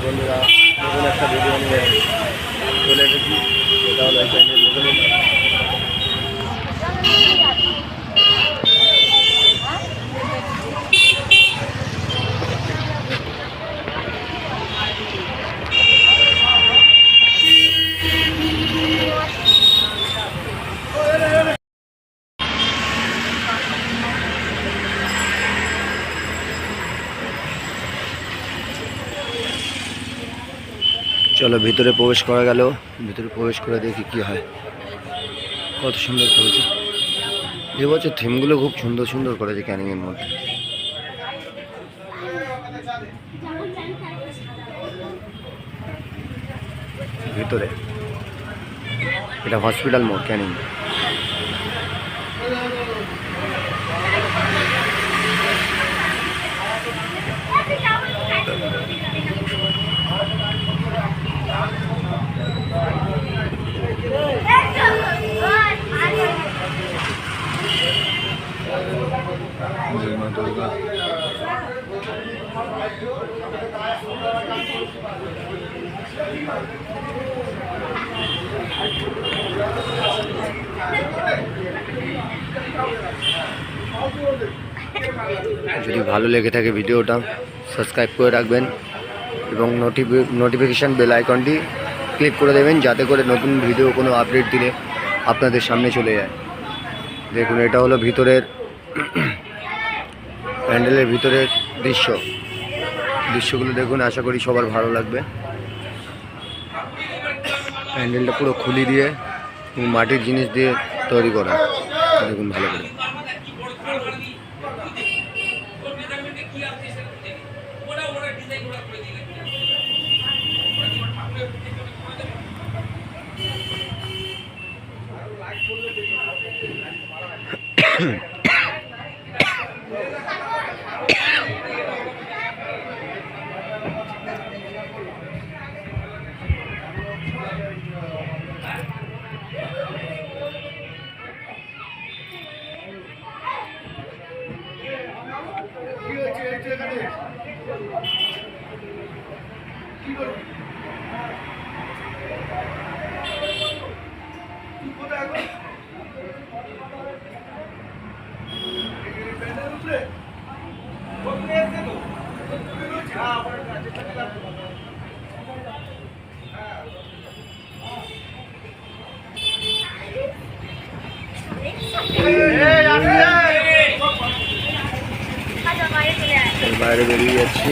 বন্ধুরা, নতুন একটা ভিডিও নিয়ে চলে এসেছি। এটা হলো প্যান্ডেল নতুন। চলো ভিতরে প্রবেশ করা গেল। ভিতরে প্রবেশ করে দেখি কি হয়। কত সুন্দর করেছে এবছর, থিমগুলো খুব সুন্দর সুন্দর করেছে ক্যানিংয়ের মধ্যে। ভিতরে এটা হসপিটাল মোড় ক্যানিং। দুর্গা যদি ভালো লেগে থাকে ভিডিওটা সাবস্ক্রাইব করে রাখবেন এবং নোটিফিকেশান বেল আইকনটি ক্লিক করে দেবেন, যাতে করে নতুন ভিডিও কোনো আপডেট দিলে আপনাদের সামনে চলে যায়। দেখুন, এটা হলো ভিতরের প্যান্ডেলের ভিতরের দৃশ্যগুলো দেখুন। আশা করি সবার ভালো লাগবে। প্যান্ডেলটা পুরো খুলি দিয়ে মাটির জিনিস দিয়ে তৈরি করা, দেখুন ভালো করে। বাইরে বেরিয়ে যাচ্ছি।